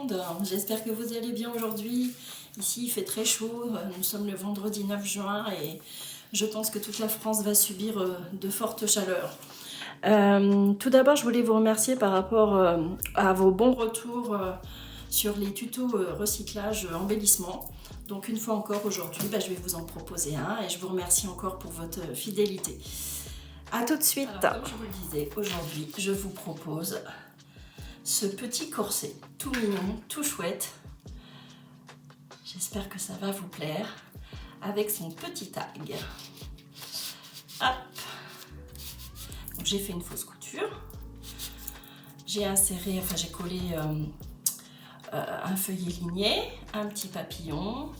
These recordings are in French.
monde, j'espère que vous allez bien aujourd'hui. Ici il fait très chaud, nous sommes le vendredi 9 juin et je pense que toute la France va subir de fortes chaleurs. Tout d'abord je voulais vous remercier par rapport à vos bons retours sur les tutos recyclage embellissement. Donc une fois encore aujourd'hui, je vais vous en proposer un et je vous remercie encore pour votre fidélité. A tout de suite. Alors, comme je vous le disais, aujourd'hui je vous propose ce petit corset tout mignon, tout chouette. J'espère que ça va vous plaire. Avec son petit tag. Hop. J'ai fait une fausse couture. J'ai inséré, enfin j'ai collé un feuillet ligné, un petit papillon,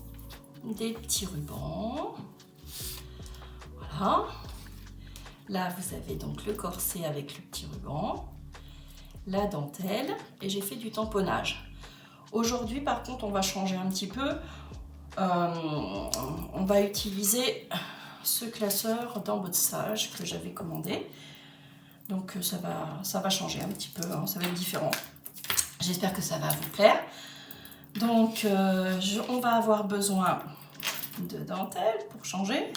des petits rubans. Voilà. Là vous avez donc le corset avec le petit ruban, la dentelle et j'ai fait du tamponnage. Aujourd'hui par contre on va changer un petit peu. On va utiliser ce classeur d'embossage que j'avais commandé. Donc ça va changer un petit peu, hein, ça va être différent. J'espère que ça va vous plaire. Donc on va avoir besoin de dentelle pour changer.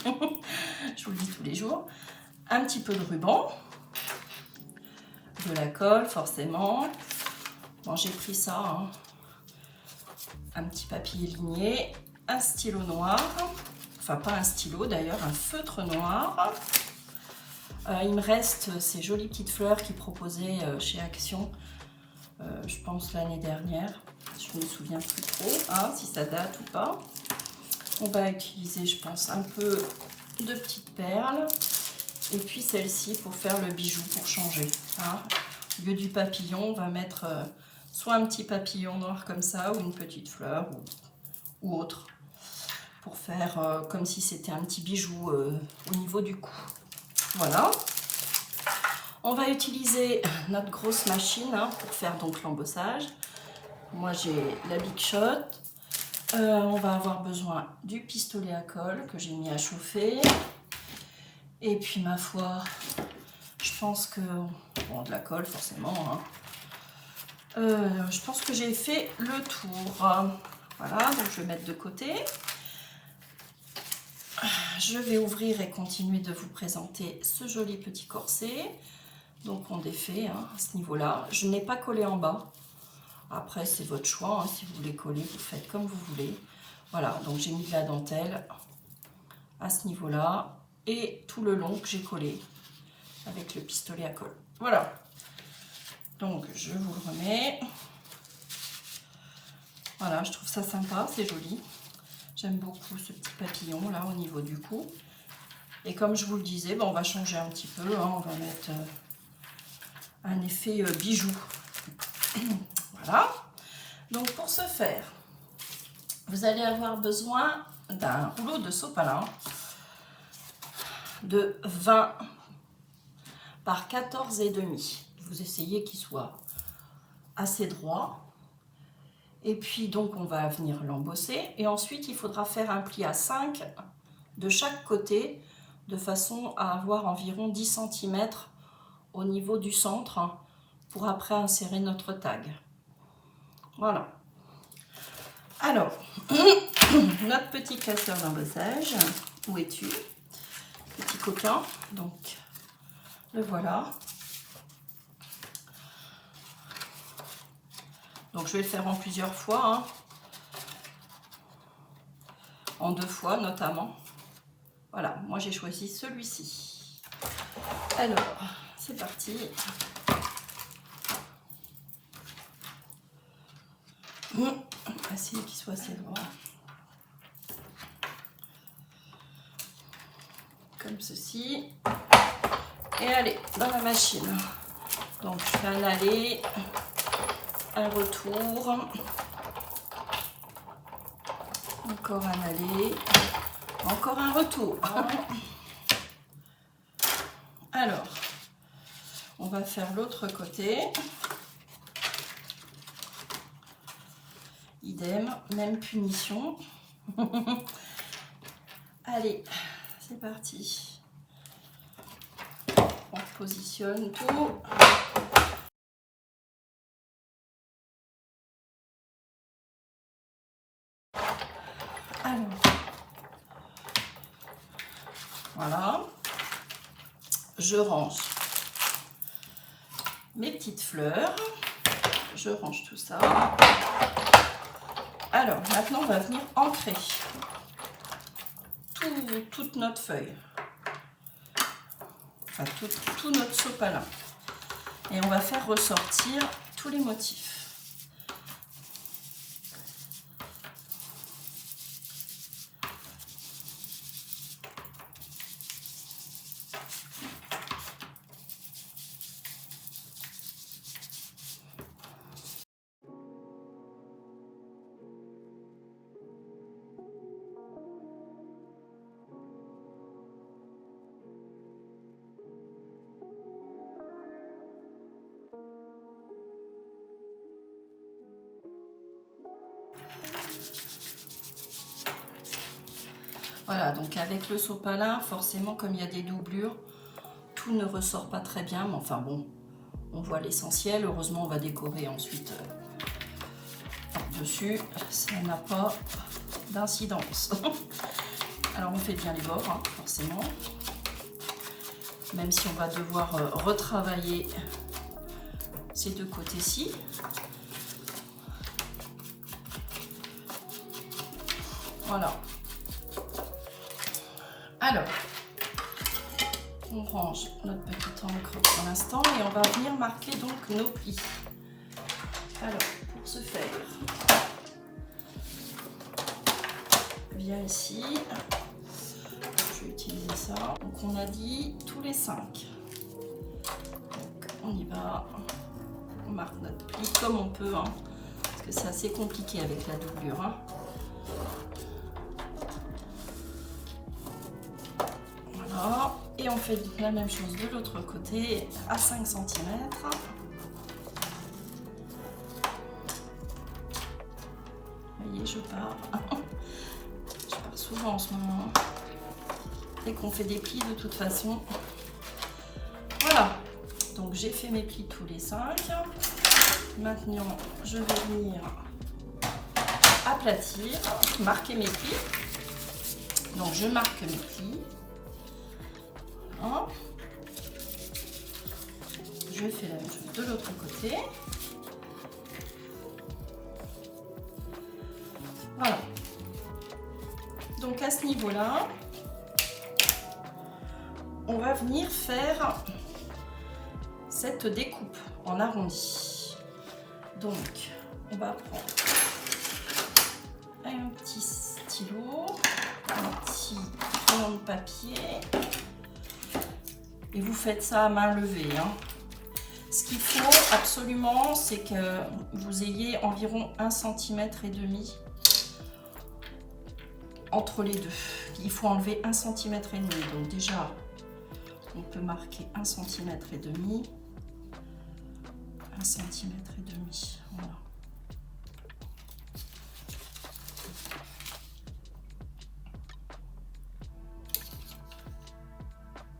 Je vous le dis tous les jours. Un petit peu de ruban. De la colle forcément. Bon, j'ai pris ça. Hein. Un petit papier ligné. Un stylo noir. Enfin pas un stylo d'ailleurs, un feutre noir. Il me reste ces jolies petites fleurs qu'ils proposaient chez Action, je pense l'année dernière. Je ne me souviens plus trop, hein, si ça date ou pas. On va utiliser, je pense, un peu de petites perles. Et puis celle-ci pour faire le bijou, pour changer. Hein. Au lieu du papillon, on va mettre soit un petit papillon noir comme ça, ou une petite fleur, ou autre. Pour faire comme si c'était un petit bijou au niveau du cou. Voilà. On va utiliser notre grosse machine hein, pour faire donc l'embossage. Moi j'ai la Big Shot. On va avoir besoin du pistolet à colle que j'ai mis à chauffer. Et puis ma foi, je pense que... Bon, de la colle forcément. Hein. Je pense que j'ai fait le tour. Voilà, donc je vais mettre de côté. Je vais ouvrir et continuer de vous présenter ce joli petit corset. Donc on défait hein, à ce niveau-là. Je n'ai pas collé en bas. Après c'est votre choix. Hein. Si vous voulez coller, vous faites comme vous voulez. Voilà, donc j'ai mis de la dentelle à ce niveau-là. Et tout le long que j'ai collé avec le pistolet à colle. Voilà. Donc je vous le remets. Voilà, je trouve ça sympa, c'est joli. J'aime beaucoup ce petit papillon là au niveau du cou. Et comme je vous le disais, on va changer un petit peu. Hein, on va mettre un effet bijou. Voilà. Donc pour ce faire, vous allez avoir besoin d'un rouleau de sopalin de 20 par 14,5. Vous essayez qu'il soit assez droit. Et puis donc on va venir l'embosser. Et ensuite il faudra faire un pli à 5 de chaque côté de façon à avoir environ 10 cm au niveau du centre pour après insérer notre tag. Voilà. Alors, notre petit classeur d'embossage, où es-tu? Petit coquin, donc le voilà. Donc je vais le faire en plusieurs fois, hein. En 2 fois notamment. Voilà, moi j'ai choisi celui-ci. Alors, c'est parti. Essayer qu'il soit assez droit. Comme ceci. Et allez, dans la machine. Donc je fais un aller, un retour. Encore un aller. Encore un retour. Alors, on va faire l'autre côté. Idem, même punition. Allez, c'est parti. On positionne tout. Alors, voilà. Je range mes petites fleurs. Je range tout ça. Alors, maintenant, on va venir ancrer toute notre feuille. Enfin, tout notre sopalin. Et on va faire ressortir tous les motifs. Voilà, donc avec le sopalin, forcément, comme il y a des doublures, tout ne ressort pas très bien, mais enfin bon, on voit l'essentiel. Heureusement, on va décorer ensuite par-dessus, ça n'a pas d'incidence. Alors, on fait bien les bords, hein, forcément, même si on va devoir retravailler ces deux côtés-ci. Voilà. Alors, on range notre petite encre pour l'instant et on va venir marquer donc nos plis. Alors, pour ce faire, bien ici, je vais utiliser ça. Donc, on a dit tous les 5. Donc, on y va. On marque notre pli comme on peut, hein, parce que c'est assez compliqué avec la doublure. Hein. Voilà. Et on fait la même chose de l'autre côté à 5 cm. Vous voyez, je pars. Je pars souvent en ce moment. Dès qu'on fait des plis de toute façon. Voilà. Donc j'ai fait mes plis tous les 5. Maintenant, je vais venir aplatir, marquer mes plis. Donc je marque mes plis. Voilà. Je fais la même chose de l'autre côté. Voilà. Donc à ce niveau-là, on va venir faire cette découpe en arrondi. Donc, on va prendre un petit stylo, un petit crayon de papier, et vous faites ça à main levée. Hein. Ce qu'il faut absolument, c'est que vous ayez environ 1,5 cm entre les deux. Il faut enlever 1,5 cm. Donc déjà, on peut marquer 1,5 cm. 1,5 cm. Voilà.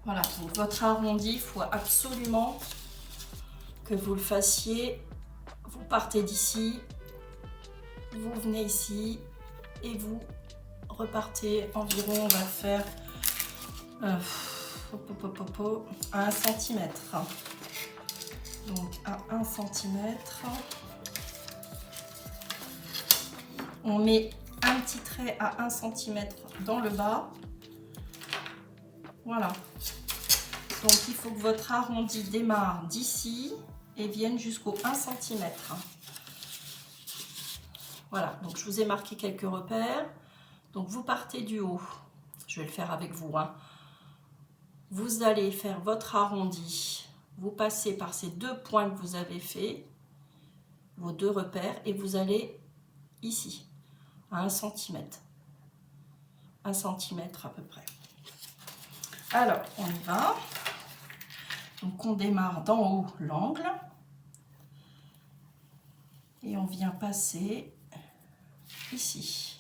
Voilà, donc votre arrondi, il faut absolument que vous le fassiez. Vous partez d'ici, vous venez ici et vous repartez environ, on va faire à 1 cm. Donc à 1 cm, on met un petit trait à 1 cm dans le bas. Voilà. Donc il faut que votre arrondi démarre d'ici et vienne jusqu'au 1 cm. Voilà, donc je vous ai marqué quelques repères. Donc vous partez du haut. Je vais le faire avec vous. Hein. Vous allez faire votre arrondi. Vous passez par ces deux points que vous avez fait, vos deux repères, et vous allez ici, à 1 cm. 1 cm à peu près. Alors, on y va. Donc, on démarre d'en haut l'angle. Et on vient passer ici,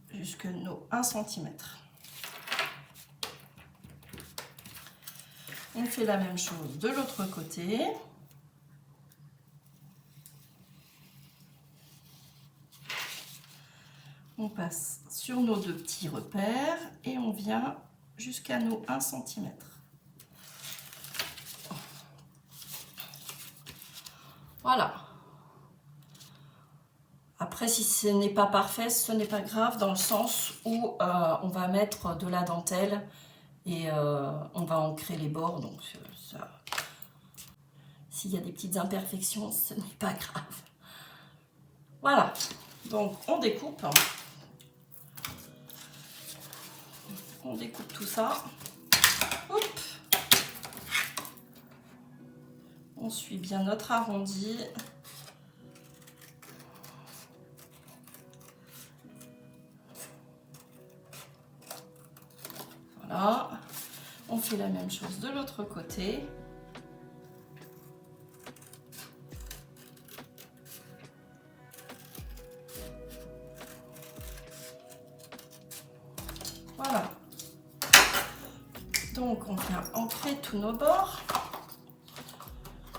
jusque nos 1 cm. On fait la même chose de l'autre côté. On passe sur nos 2 petits repères et on vient jusqu'à nos 1 cm. Voilà. Après, si ce n'est pas parfait, ce n'est pas grave dans le sens où on va mettre de la dentelle et on va ancrer les bords. Donc, s'il y a des petites imperfections, ce n'est pas grave. Voilà. Donc, on découpe. On découpe tout ça. Hop. On suit bien notre arrondi. Voilà. On fait la même chose de l'autre côté. Voilà. Donc on vient ancrer tous nos bords.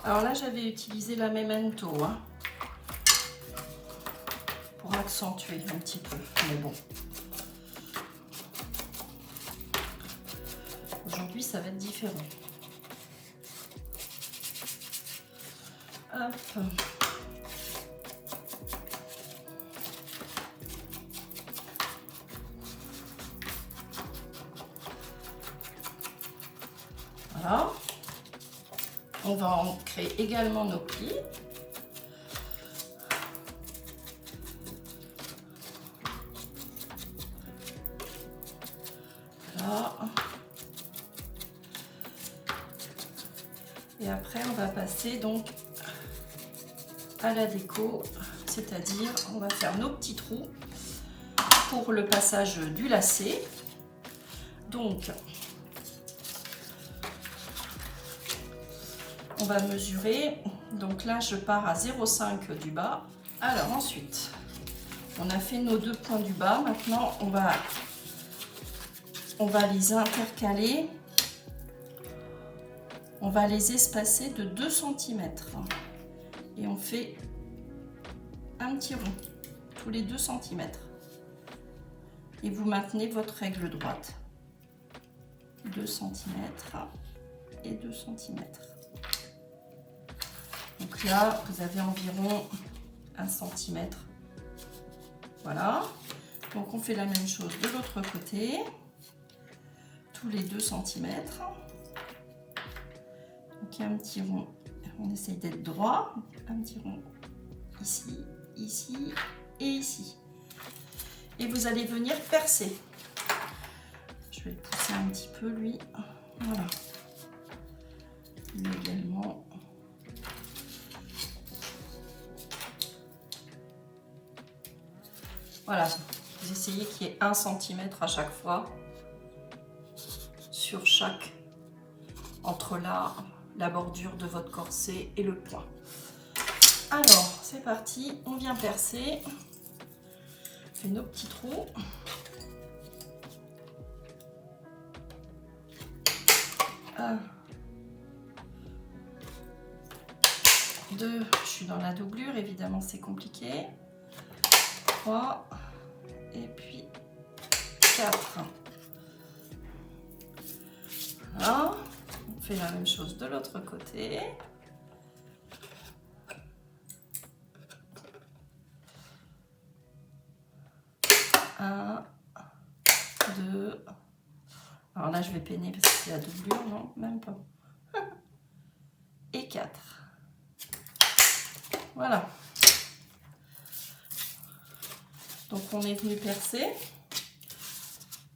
Alors là j'avais utilisé la Memento hein, pour accentuer un petit peu, mais bon. Aujourd'hui ça va être différent. Hop. Voilà. On va ancrer également nos plis. Voilà. Et après, on va passer donc à la déco, c'est-à-dire on va faire nos petits trous pour le passage du lacet. Donc, on va mesurer. Donc là, je pars à 0,5 du bas. Alors ensuite, on a fait nos 2 points du bas. Maintenant, on va les intercaler. On va les espacer de 2 cm. Et on fait un petit rond tous les 2 cm. Et vous maintenez votre règle droite. 2 cm et 2 cm. Donc là, vous avez environ 1 cm. Voilà. Donc on fait la même chose de l'autre côté. Tous les 2 cm. Donc il y a un petit rond. On essaye d'être droit. Un petit rond ici, ici et ici. Et vous allez venir percer. Je vais le pousser un petit peu lui. Voilà. Lui également. Voilà, vous essayez qu'il y ait 1 cm à chaque fois sur chaque, entre la bordure de votre corset et le point. Alors, c'est parti, on vient percer. On fait nos petits trous. Un, 2, je suis dans la doublure, évidemment c'est compliqué. 3 et puis 4. Voilà, on fait la même chose de l'autre côté. Un, 2. Alors là je vais peiner parce que c'est la doublure, non, même pas. Et 4. Voilà. Donc on est venu percer.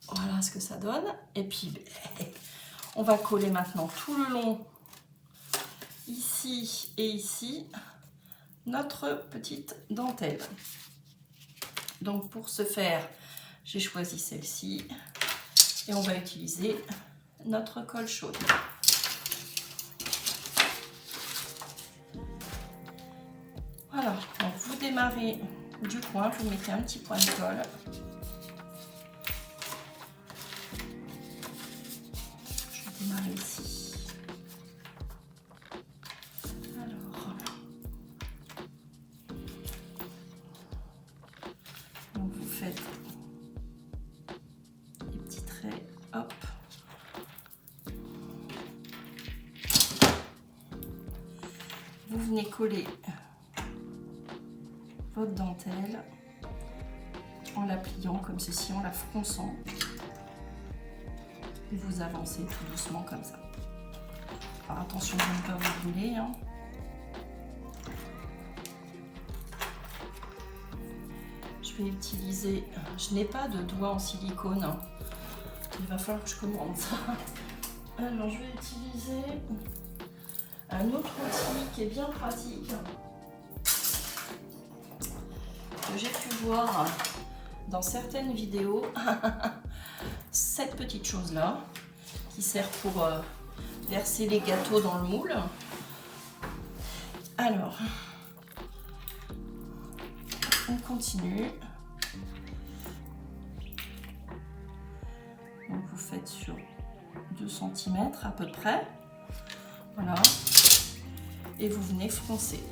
Voilà ce que ça donne. Et puis on va coller maintenant tout le long, ici et ici, notre petite dentelle. Donc pour ce faire, j'ai choisi celle-ci. Et on va utiliser notre colle chaude. Voilà, donc vous démarrez du coin, vous mettez un petit point de colle. Je vais démarrer ici. Alors, donc vous faites venez coller votre dentelle en la pliant comme ceci, en la fronçant. Et vous avancez tout doucement comme ça. Alors attention de ne pas vous brûler. Hein. Je vais utiliser, je n'ai pas de doigt en silicone. Hein. Il va falloir que je commande ça. Alors je vais utiliser un autre outil qui est bien pratique, que j'ai pu voir dans certaines vidéos. Cette petite chose là qui sert pour verser les gâteaux dans le moule. Alors on continue. Donc vous faites sur 2 cm à peu près. Voilà. Et vous venez froncer.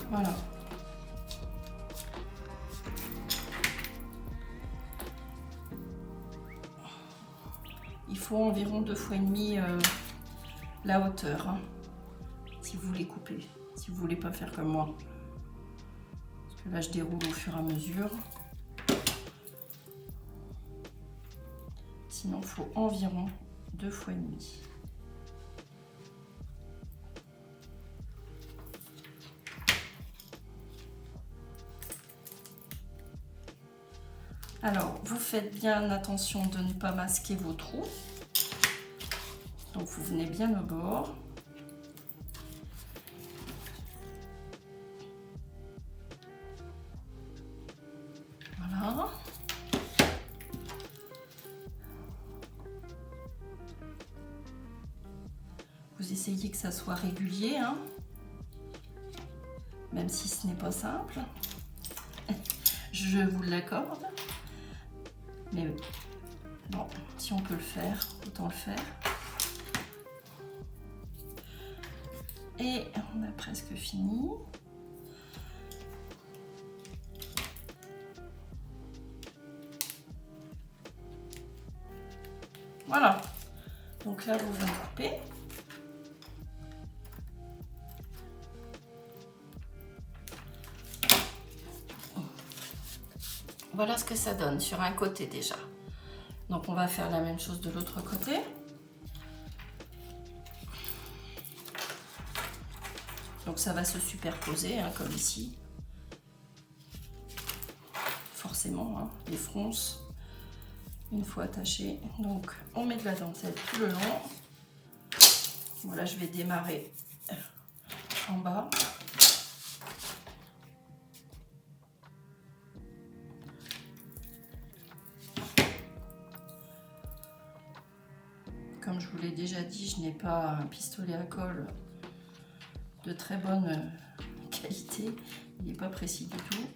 Voilà. Il faut environ 2,5 fois la hauteur, hein, si vous voulez couper, si vous voulez pas faire comme moi. Parce que là, je déroule au fur et à mesure. Sinon, il faut environ 2,5 fois. Alors, vous faites bien attention de ne pas masquer vos trous. Donc, vous venez bien au bord. Voilà. Vous essayez que ça soit régulier, hein, même si ce n'est pas simple. Je vous l'accorde. Mais bon, si on peut le faire, autant le faire. Et on a presque fini. Voilà. Donc là, vous venez couper. Voilà ce que ça donne sur un côté déjà. Donc on va faire la même chose de l'autre côté. Donc ça va se superposer, hein, comme ici. Forcément, hein, les fronces, une fois attachées. Donc on met de la dentelle tout le long. Voilà, je vais démarrer en bas. Comme je vous l'ai déjà dit, je n'ai pas un pistolet à colle de très bonne qualité. Il n'est pas précis du tout.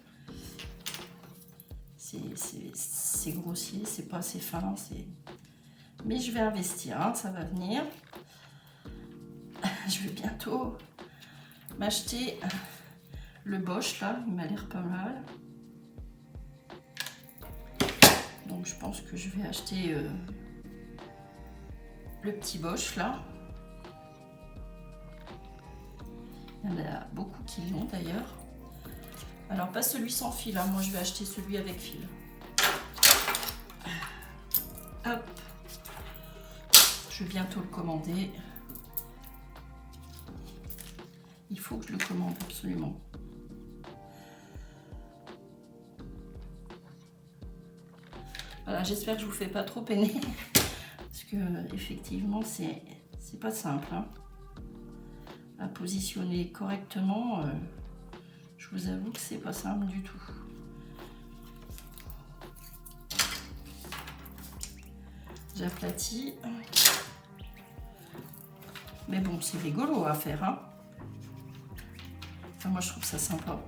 C'est grossier, c'est pas assez fin. Mais je vais investir, hein, ça va venir. Je vais bientôt m'acheter le Bosch là, il m'a l'air pas mal. Donc je pense que je vais acheter le petit Bosch là. Il y en a beaucoup qui l'ont d'ailleurs. Alors pas celui sans fil, hein. Moi je vais acheter celui avec fil. Hop. Je vais bientôt le commander. Il faut que je le commande absolument. Voilà, j'espère que je vous fais pas trop peiner. Parce que effectivement c'est pas simple, hein, à positionner correctement. Je vous avoue que c'est pas simple du tout. J'aplatis. Mais bon, c'est rigolo à faire, hein. Enfin, moi je trouve ça sympa.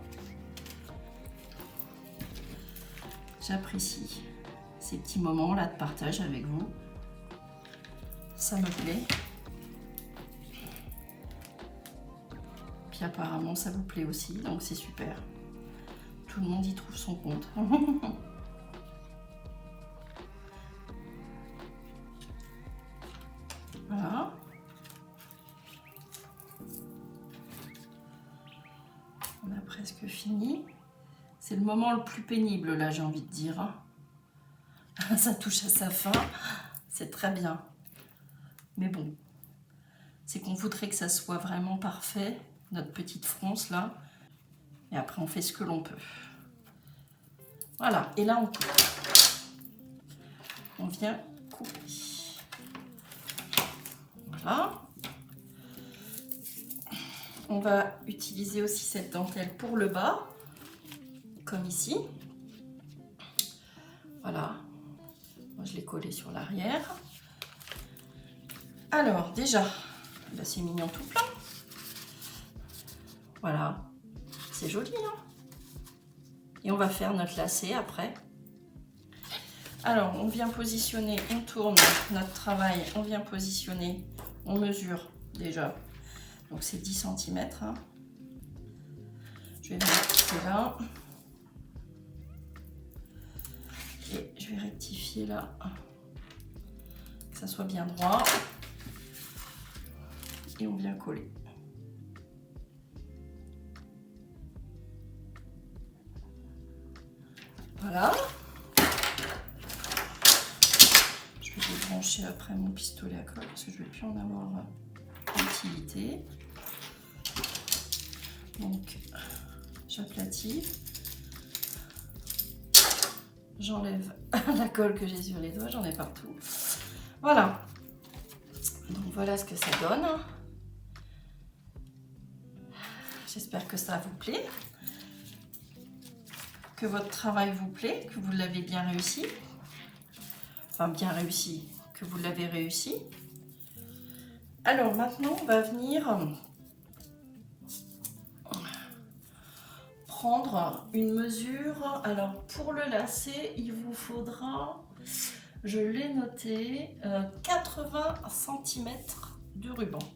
J'apprécie ces petits moments là de partage avec vous. Ça me plaît. Puis apparemment ça vous plaît aussi, donc c'est super. Tout le monde y trouve son compte. Voilà. On a presque fini. C'est le moment le plus pénible là, j'ai envie de dire. Hein. Ça touche à sa fin. C'est très bien. Mais bon, c'est qu'on voudrait que ça soit vraiment parfait, notre petite fronce là. Et après on fait ce que l'on peut. Voilà, et là on coupe. On vient couper. Voilà. On va utiliser aussi cette dentelle pour le bas, comme ici. Voilà. Moi je l'ai collé sur l'arrière. Alors déjà, là c'est mignon tout plein. Voilà. C'est joli, hein? Et on va faire notre lacet après. Alors, on vient positionner, on tourne notre travail, on vient positionner, on mesure déjà. Donc, c'est 10 cm. Hein. Je vais rectifier là. Et je vais rectifier là. Que ça soit bien droit. Et on vient coller. Voilà. Je vais débrancher après mon pistolet à colle parce que je ne vais plus en avoir d'utilité. Donc, j'aplatis. J'enlève la colle que j'ai sur les doigts, j'en ai partout. Voilà. Donc, voilà ce que ça donne. J'espère que ça vous plaît. Que votre travail vous plaît, que vous l'avez bien réussi. Enfin, bien réussi, que vous l'avez réussi. Alors, maintenant, on va venir prendre une mesure. Alors, pour le lacet, il vous faudra, je l'ai noté, 80 cm de ruban.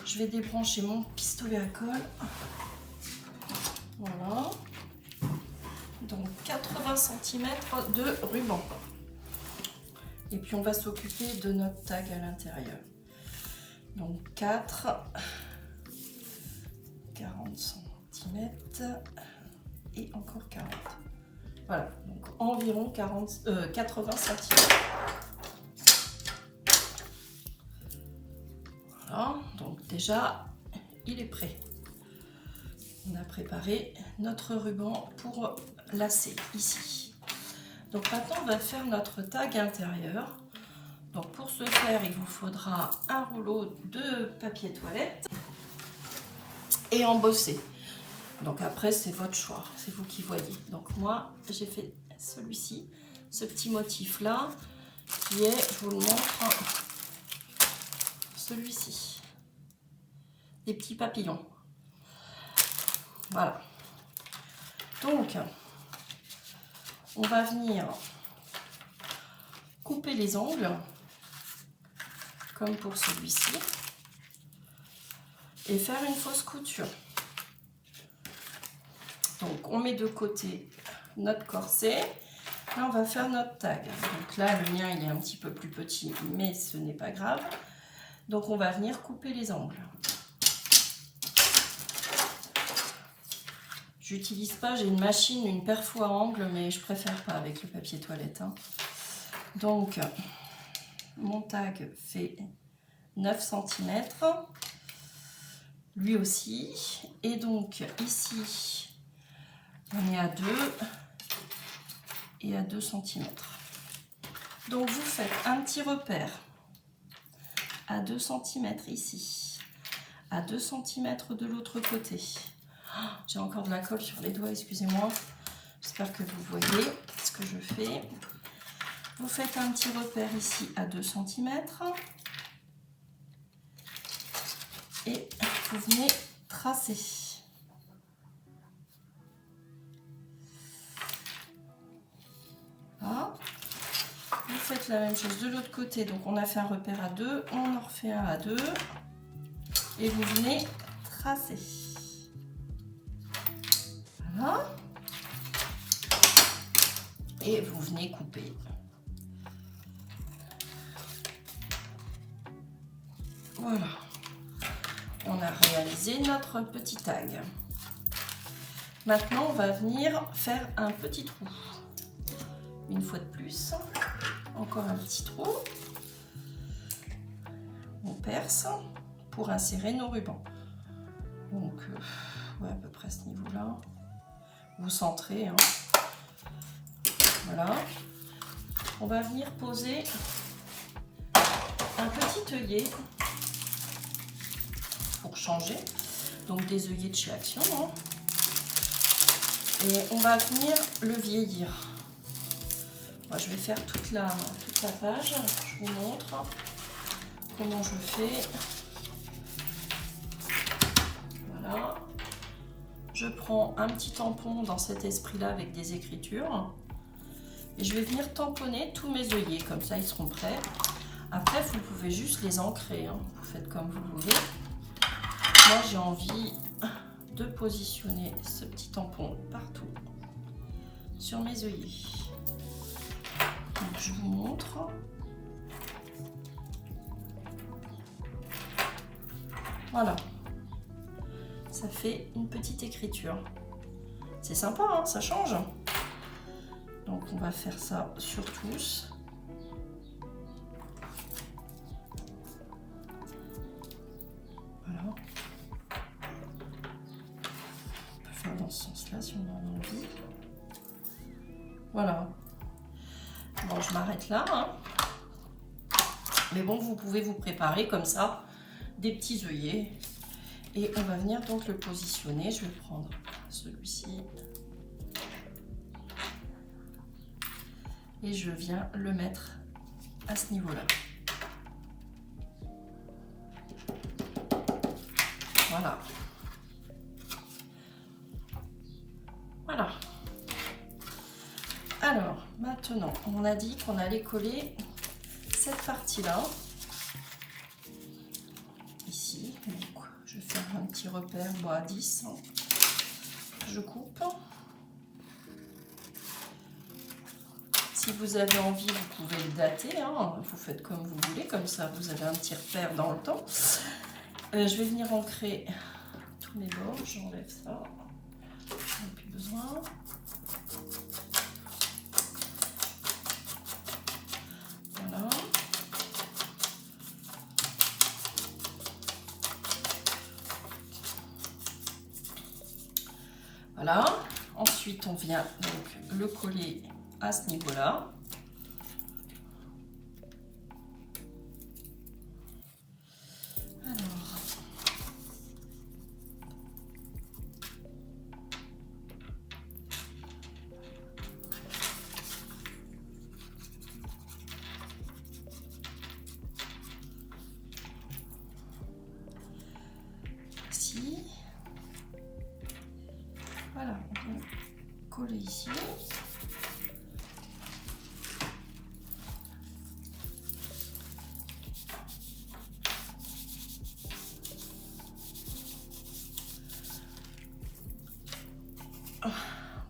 Je vais débrancher mon pistolet à colle. Voilà. Donc 80 cm de ruban. Et puis on va s'occuper de notre tag à l'intérieur. Donc 4, 40 cm et encore 40. Voilà, donc environ 80 cm. Voilà, donc déjà il est prêt. On a préparé notre ruban pour lacer ici. Donc maintenant on va faire notre tag intérieur. Donc pour ce faire il vous faudra un rouleau de papier toilette et embossé. Donc après c'est votre choix, c'est vous qui voyez. Donc moi j'ai fait celui-ci, ce petit motif là qui est, je vous le montre, celui-ci, des petits papillons. Voilà. Donc, on va venir couper les angles, comme pour celui-ci, et faire une fausse couture. Donc, on met de côté notre corset. Là, on va faire notre tag. Donc là, le mien, il est un petit peu plus petit, mais ce n'est pas grave. Donc, on va venir couper les angles. J'utilise pas, j'ai une machine, une perfo à angle, mais je préfère pas avec le papier toilette. Hein. Donc, mon tag fait 9 cm, lui aussi. Et donc, ici, on est à 2 et à 2 cm. Donc, vous faites un petit repère à 2 cm ici, à 2 cm de l'autre côté. J'ai encore de la colle sur les doigts, excusez-moi. J'espère que vous voyez ce que je fais. Vous faites un petit repère ici à 2 cm. Et vous venez tracer. Voilà. Vous faites la même chose de l'autre côté. Donc on a fait un repère à 2, on en refait un à 2. Et vous venez tracer. tracé. Voilà. Et vous venez couper. Voilà. On a réalisé notre petit tag. Maintenant, on va venir faire un petit trou. Une fois de plus, encore un petit trou. On perce pour insérer nos rubans. Donc, ouais, à peu près à ce niveau-là. Vous centrez. Hein. Voilà. On va venir poser un petit œillet pour changer. Donc, des œillets de chez Action. Hein. Et on va venir le vieillir. Moi, je vais faire toute la page. Je vous montre comment je fais. Voilà. Je prends un petit tampon dans cet esprit-là avec des écritures. Et je vais venir tamponner tous mes œillets. Comme ça, ils seront prêts. Après, vous pouvez juste les ancrer. Hein. Vous faites comme vous voulez. Moi, j'ai envie de positionner ce petit tampon partout sur mes œillets. Donc, je vous montre. Voilà. Ça fait une petite écriture. C'est sympa, hein, ça change. Donc, on va faire ça sur tous. Voilà. On peut faire dans ce sens-là si on en a envie. Voilà. Bon, je m'arrête là. Hein. Mais bon, vous pouvez vous préparer comme ça des petits œillets. Et on va venir donc le positionner. Je vais prendre celui-ci. Et je viens le mettre à ce niveau-là. Voilà. Voilà. Alors, maintenant, on a dit qu'on allait coller cette partie-là. Ici. Donc, je vais faire un petit repère à 10. Hein. Je coupe. Si vous avez envie, vous pouvez le dater. Hein. Vous faites comme vous voulez. Comme ça, vous avez un petit repère dans le temps. Je vais venir ancrer tous mes bords. J'enlève ça. Je n'ai plus besoin. Voilà. Voilà. Ensuite, on vient donc le coller à ce niveau-là. Voilà, on vient coller ici.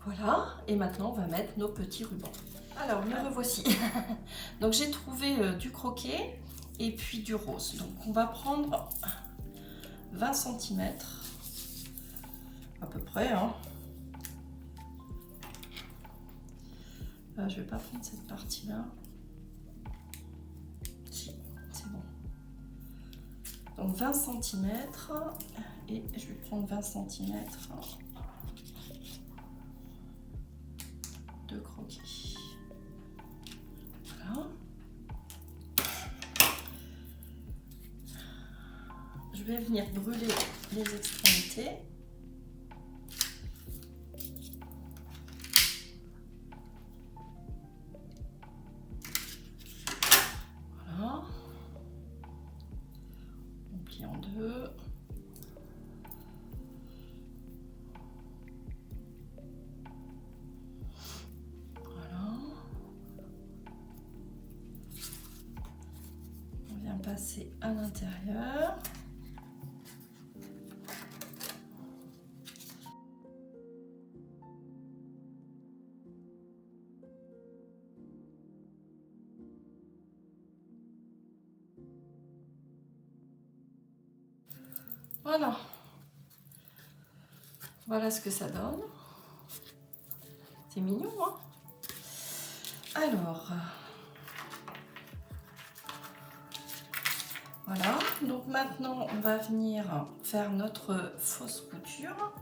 Voilà, et maintenant on va mettre nos petits rubans. Alors, me revoici. Donc j'ai trouvé du croquet et puis du rose. Donc on va prendre 20 cm à peu près. Hein. Je vais pas prendre cette partie-là. Si, c'est bon. Donc 20 cm et je vais prendre 20 cm de croquet. Voilà. Je vais venir brûler les extrémités. Voilà. On plie en deux. Passer à l'intérieur. Voilà. Voilà ce que ça donne. C'est mignon, hein? Alors, voilà. Donc maintenant, on va venir faire notre fausse couture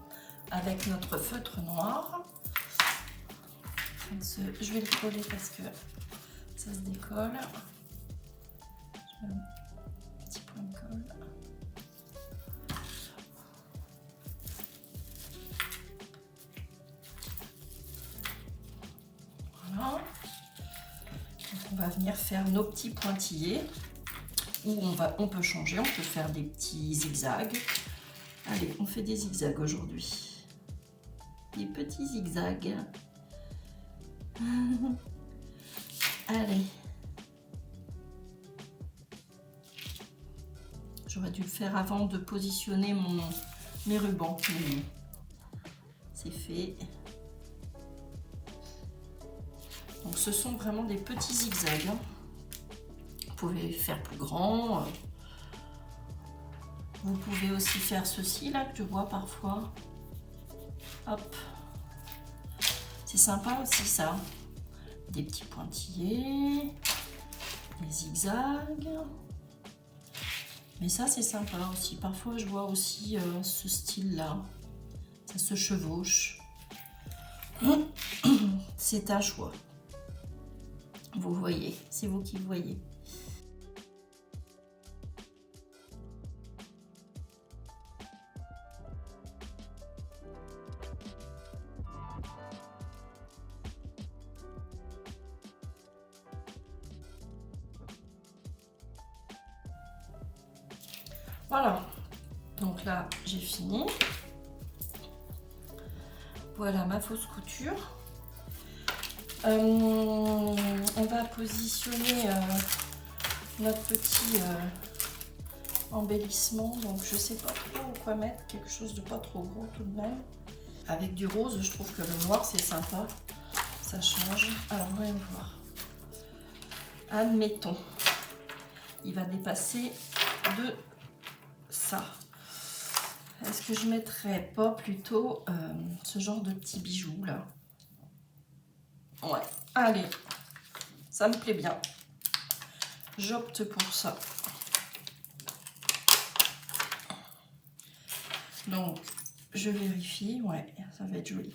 avec notre feutre noir. Je vais le coller parce que ça se décolle. Je mets un petit point de colle. Voilà. Donc on va venir faire nos petits pointillés. Ou on peut changer, on peut faire des petits zigzags. Allez, on fait des zigzags aujourd'hui. Des petits zigzags. Allez. J'aurais dû le faire avant de positionner mes rubans. C'est fait. Donc ce sont vraiment des petits zigzags. Vous pouvez faire plus grand. Vous pouvez aussi faire ceci là que je vois parfois. Hop. C'est sympa aussi ça. Des petits pointillés, des zigzags. Mais ça c'est sympa aussi. Parfois je vois aussi ce style là. Ça se chevauche. C'est un choix. Vous voyez, c'est vous qui voyez. Voilà, donc là j'ai fini. Voilà ma fausse couture. On va positionner notre petit embellissement. Donc je sais pas trop quoi mettre, quelque chose de pas trop gros tout de même. Avec du rose, je trouve que le noir c'est sympa, ça change. Alors voyons voir. Admettons, il va dépasser de ça. Est-ce que je mettrais pas plutôt ce genre de petits bijoux là? Ouais, allez, ça me plaît bien. J'opte pour ça. Donc, je vérifie. Ouais, ça va être joli.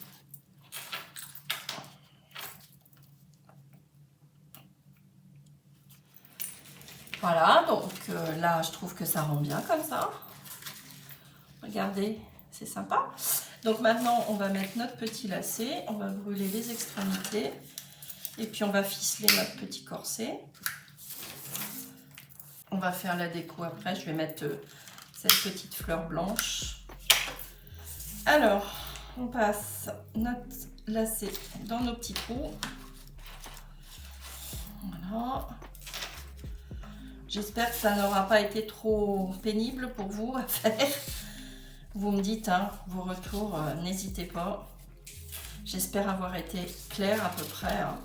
Voilà, donc là, je trouve que ça rend bien comme ça. Regardez, c'est sympa. Donc maintenant, on va mettre notre petit lacet. On va brûler les extrémités. Et puis, on va ficeler notre petit corset. On va faire la déco après. Je vais mettre cette petite fleur blanche. Alors, on passe notre lacet dans nos petits trous. Voilà. J'espère que ça n'aura pas été trop pénible pour vous à faire. Vous me dites, hein, vos retours, n'hésitez pas. J'espère avoir été claire à peu près. Hein.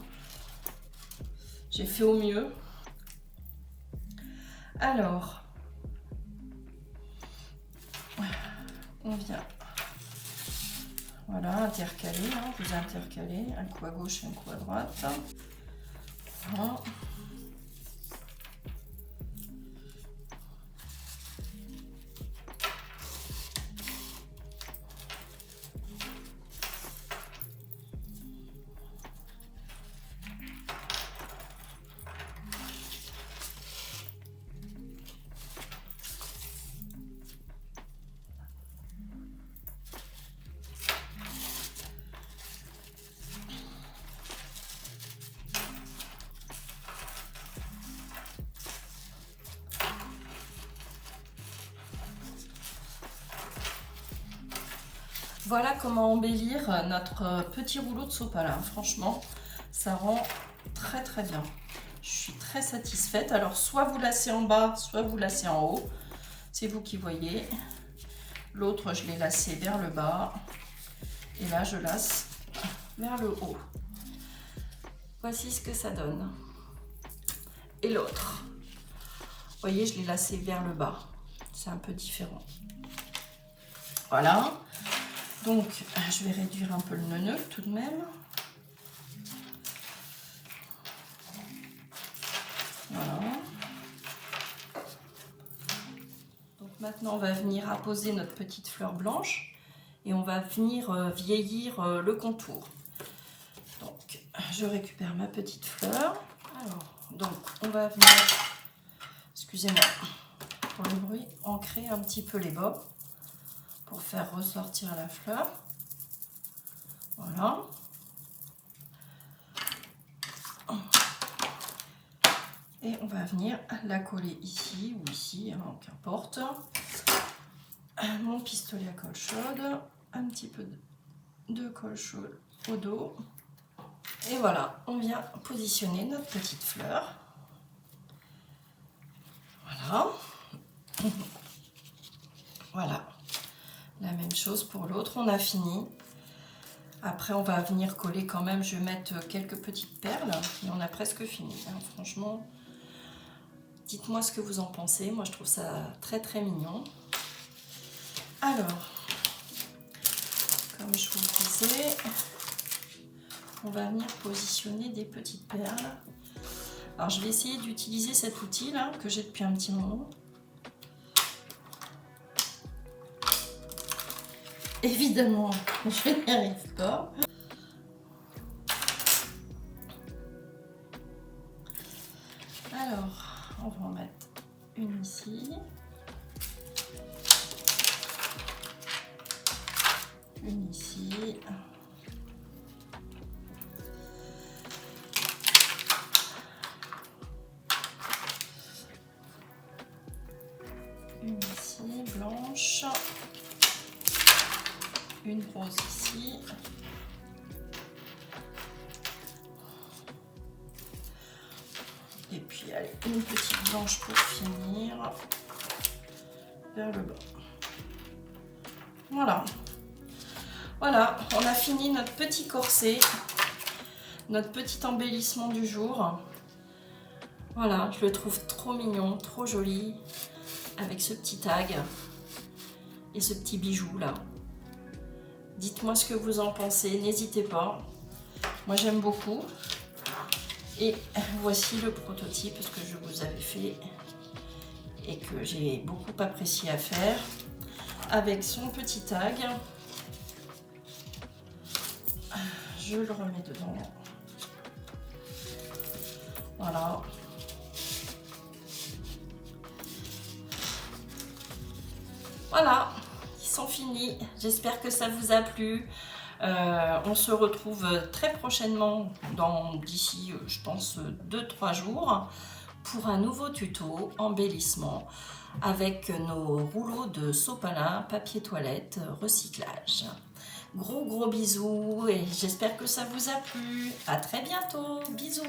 J'ai fait au mieux. Alors, on vient, voilà, intercaler, hein, vous intercalez, un coup à gauche, un coup à droite. Voilà. Voilà comment embellir notre petit rouleau de sopalin. Franchement, ça rend très très bien. Je suis très satisfaite. Alors, soit vous lacez en bas, soit vous lacez en haut. C'est vous qui voyez. L'autre, je l'ai lacé vers le bas. Et là, je lace vers le haut. Voici ce que ça donne. Et l'autre, vous voyez, je l'ai lacé vers le bas. C'est un peu différent. Voilà. Donc, je vais réduire un peu le nœud tout de même. Voilà. Donc maintenant, on va venir apposer notre petite fleur blanche et on va venir vieillir le contour. Donc, je récupère ma petite fleur. Alors, donc, on va venir, excusez-moi pour le bruit, ancrer un petit peu les bords pour faire ressortir la fleur. Voilà. Et on va venir la coller ici ou ici, hein, qu'importe. Mon pistolet à colle chaude, un petit peu de colle chaude au dos. Et voilà, on vient positionner notre petite fleur. Voilà. Voilà. La même chose pour l'autre, on a fini. Après, on va venir coller quand même, je vais mettre quelques petites perles, mais on a presque fini, hein, franchement. Dites-moi ce que vous en pensez, moi je trouve ça très très mignon. Alors, comme je vous le disais, on va venir positionner des petites perles. Alors je vais essayer d'utiliser cet outil là que j'ai depuis un petit moment. Évidemment, je n'y arrive pas. Alors, on va en mettre une ici. Une ici. Une ici, blanche. Une rose ici. Et puis, allez, une petite blanche pour finir. Vers le bas. Voilà. Voilà, on a fini notre petit corset. Notre petit embellissement du jour. Voilà, je le trouve trop mignon, trop joli. Avec ce petit tag. Et ce petit bijou là. Dites-moi ce que vous en pensez, n'hésitez pas. Moi j'aime beaucoup. Et voici le prototype que je vous avais fait et que j'ai beaucoup apprécié à faire. Avec son petit tag. Je le remets dedans. Voilà. Voilà. Sont finis. J'espère que ça vous a plu. On se retrouve très prochainement d'ici, je pense, 2-3 jours pour un nouveau tuto embellissement avec nos rouleaux de sopalin, papier toilette, recyclage. Gros bisous et j'espère que ça vous a plu. À très bientôt. Bisous.